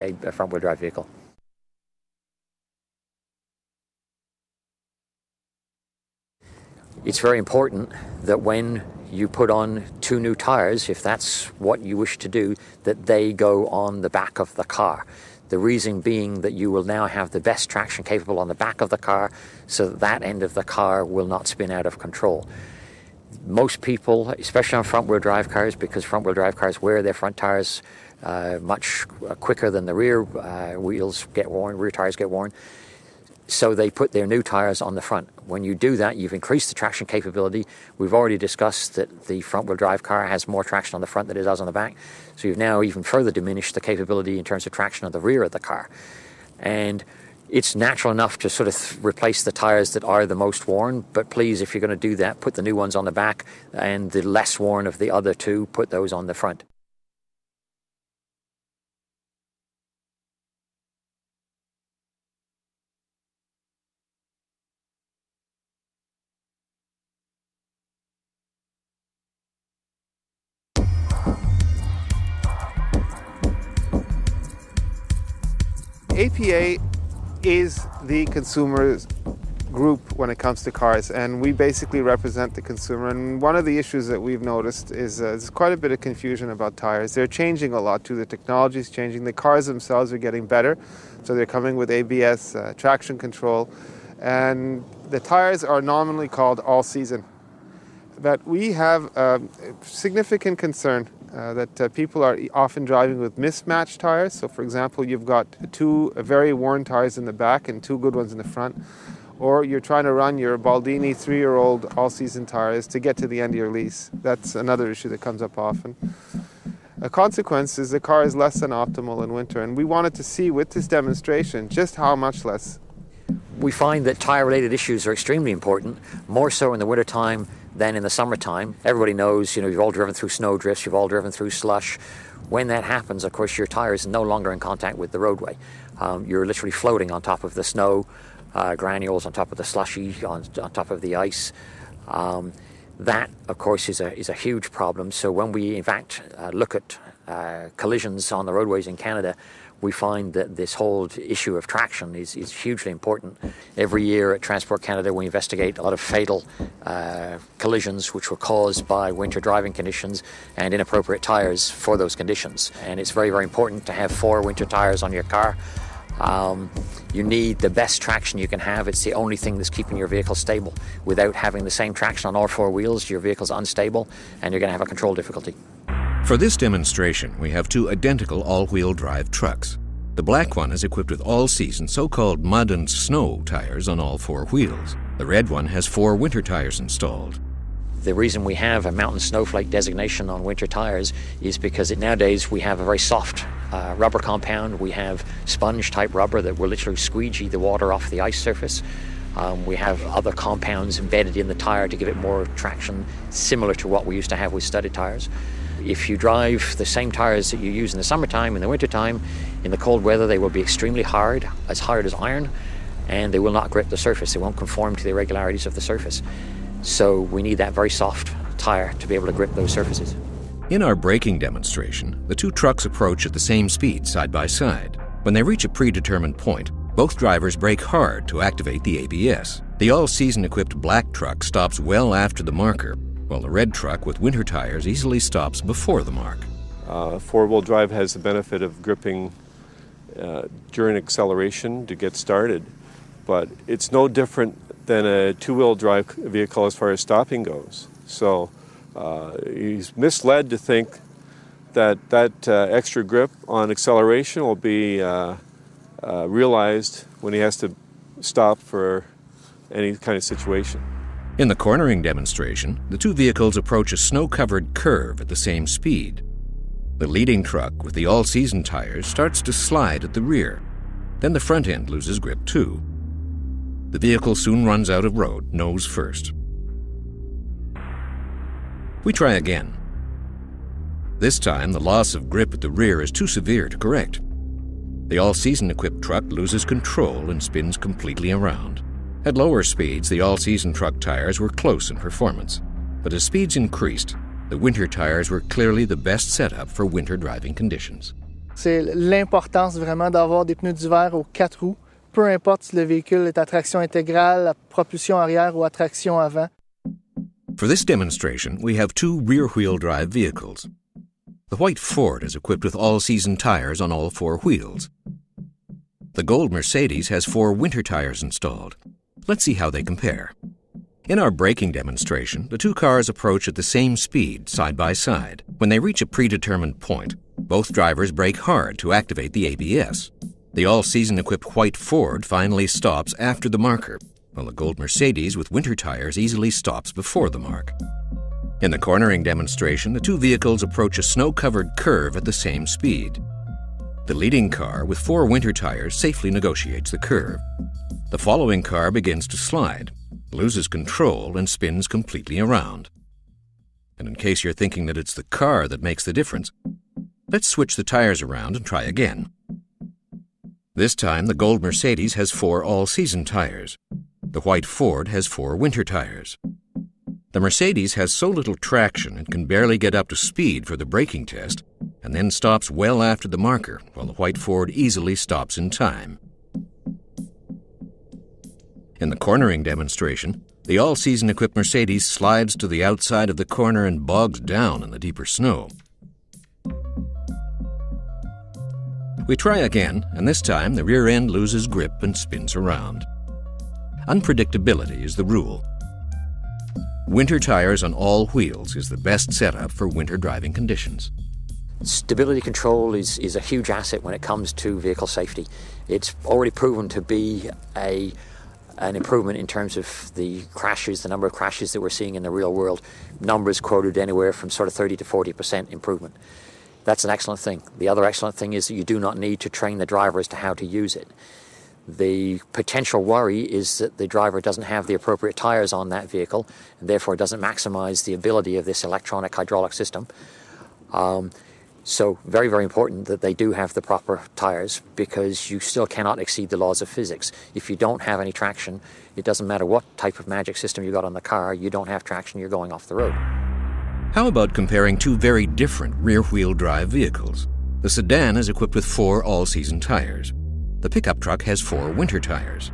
a front-wheel drive vehicle. It's very important that when you put on 2 new tires, if that's what you wish to do, that they go on the back of the car. The reason being that you will now have the best traction capable on the back of the car, so that that end of the car will not spin out of control. Most people, especially on front-wheel drive cars, because front-wheel drive cars wear their front tires much quicker than the rear wheels get worn, rear tires get worn, so they put their new tires on the front. When you do that, you've increased the traction capability. We've already discussed that the front-wheel drive car has more traction on the front than it does on the back, so you've now even further diminished the capability in terms of traction on the rear of the car. And it's natural enough to sort of replace the tires that are the most worn, but please, if you're going to do that, put the new ones on the back, and the less worn of the other 2, put those on the front. APA is the consumer's group when it comes to cars, and we basically represent the consumer. And one of the issues that we've noticed is there's quite a bit of confusion about tires. They're changing a lot too. The technology is changing. The cars themselves are getting better, so they're coming with ABS, traction control, and the tires are nominally called all-season. But we have a significant concern that people are often driving with mismatched tires. So for example, you've got 2 very worn tires in the back and 2 good ones in the front. Or you're trying to run your Baldini 3-year-old all-season tires to get to the end of your lease. That's another issue that comes up often. A consequence is the car is less than optimal in winter, and we wanted to see with this demonstration just how much less. We find that tire-related issues are extremely important, more so in the wintertime than in the summertime. Everybody knows, you've all driven through snow drifts, you've all driven through slush. When that happens, of course, your tire is no longer in contact with the roadway. You're literally floating on top of the snow, granules on top of the slushy, on top of the ice. That, of course, is a huge problem. So when we, in fact, look at collisions on the roadways in Canada, we find that this whole issue of traction is hugely important. Every year at Transport Canada, we investigate a lot of fatal collisions which were caused by winter driving conditions and inappropriate tires for those conditions. And it's very, very important to have 4 winter tires on your car. You need the best traction you can have. It's the only thing that's keeping your vehicle stable. Without having the same traction on all 4 wheels, your vehicle's unstable and you're going to have a control difficulty. For this demonstration, we have 2 identical all-wheel drive trucks. The black one is equipped with all-season so-called mud and snow tires on all 4 wheels. The red one has 4 winter tires installed. The reason we have a mountain snowflake designation on winter tires is because nowadays we have a very soft rubber compound. We have sponge-type rubber that will literally squeegee the water off the ice surface. We have other compounds embedded in the tire to give it more traction, similar to what we used to have with studded tires. If you drive the same tires that you use in the summertime, in the wintertime, in the cold weather, they will be extremely hard as iron, and they will not grip the surface. They won't conform to the irregularities of the surface. So we need that very soft tire to be able to grip those surfaces. In our braking demonstration, the 2 trucks approach at the same speed side by side. When they reach a predetermined point, both drivers brake hard to activate the ABS. The all-season equipped black truck stops well after the marker, while the red truck with winter tires easily stops before the mark. 4-wheel drive has the benefit of gripping during acceleration to get started, but it's no different than a 2-wheel drive vehicle as far as stopping goes. So he's misled to think that extra grip on acceleration will be realized when he has to stop for any kind of situation. In the cornering demonstration, the 2 vehicles approach a snow-covered curve at the same speed. The leading truck with the all-season tires starts to slide at the rear. Then the front end loses grip too. The vehicle soon runs out of road, nose first. We try again. This time, the loss of grip at the rear is too severe to correct. The all-season equipped truck loses control and spins completely around. At lower speeds, the all-season truck tires were close in performance, but as speeds increased, the winter tires were clearly the best setup for winter driving conditions. C'est l'importance vraiment d'avoir des pneus d'hiver aux 4 roues, peu importe si le véhicule est à traction intégrale, à propulsion arrière ou à traction avant. For this demonstration, we have two rear-wheel drive vehicles. The white Ford is equipped with all-season tires on all 4 wheels. The gold Mercedes has 4 winter tires installed. Let's see how they compare. In our braking demonstration, the two cars approach at the same speed, side by side. When they reach a predetermined point, both drivers brake hard to activate the ABS. The all-season equipped white Ford finally stops after the marker, while the gold Mercedes with winter tires easily stops before the mark. In the cornering demonstration, the two vehicles approach a snow-covered curve at the same speed. The leading car with 4 winter tires safely negotiates the curve. The following car begins to slide, loses control, and spins completely around. And in case you're thinking that it's the car that makes the difference, let's switch the tires around and try again. This time, the gold Mercedes has 4 all-season tires. The white Ford has 4 winter tires. The Mercedes has so little traction it can barely get up to speed for the braking test, and then stops well after the marker, while the white Ford easily stops in time. In the cornering demonstration, the all-season equipped Mercedes slides to the outside of the corner and bogs down in the deeper snow. We try again, and this time the rear end loses grip and spins around. Unpredictability is the rule. Winter tires on all wheels is the best setup for winter driving conditions. Stability control is a huge asset when it comes to vehicle safety. It's already proven to be an improvement in terms of the crashes, the number of crashes that we're seeing in the real world. Numbers quoted anywhere from sort of 30 to 40% improvement. That's an excellent thing. The other excellent thing is that you do not need to train the driver as to how to use it. The potential worry is that the driver doesn't have the appropriate tires on that vehicle and therefore doesn't maximize the ability of this electronic hydraulic system. So very, very important that they do have the proper tires, because you still cannot exceed the laws of physics. If you don't have any traction, it doesn't matter what type of magic system you got on the car, you don't have traction, you're going off the road. How about comparing two very different rear-wheel drive vehicles? The sedan is equipped with 4 all-season tires. The pickup truck has 4 winter tires.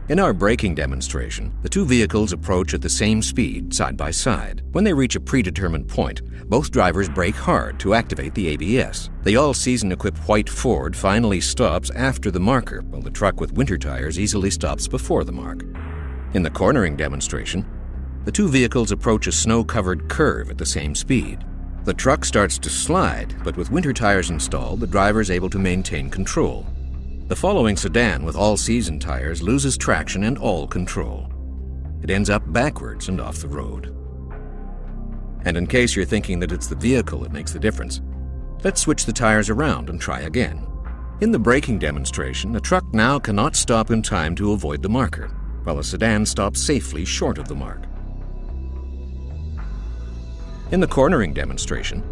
In our braking demonstration, the two vehicles approach at the same speed, side by side. When they reach a predetermined point, both drivers brake hard to activate the ABS. The all-season equipped white Ford finally stops after the marker, while the truck with winter tires easily stops before the mark. In the cornering demonstration, the two vehicles approach a snow-covered curve at the same speed. The truck starts to slide, but with winter tires installed, the driver is able to maintain control. The following sedan with all-season tires loses traction and all control. It ends up backwards and off the road. And in case you're thinking that it's the vehicle that makes the difference, let's switch the tires around and try again. In the braking demonstration, the truck now cannot stop in time to avoid the marker, while the sedan stops safely short of the mark. In the cornering demonstration,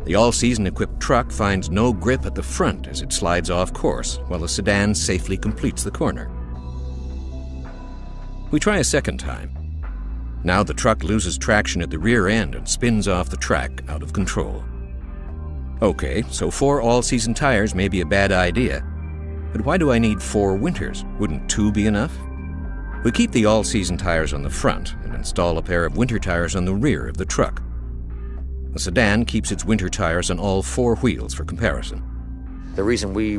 the all-season equipped truck finds no grip at the front as it slides off course, while the sedan safely completes the corner. We try a second time. Now the truck loses traction at the rear end and spins off the track out of control. Okay, so 4 all-season tires may be a bad idea, but why do I need 4 winters? Wouldn't 2 be enough? We keep the all-season tires on the front and install a pair of winter tires on the rear of the truck. The sedan keeps its winter tires on all 4 wheels for comparison. The reason we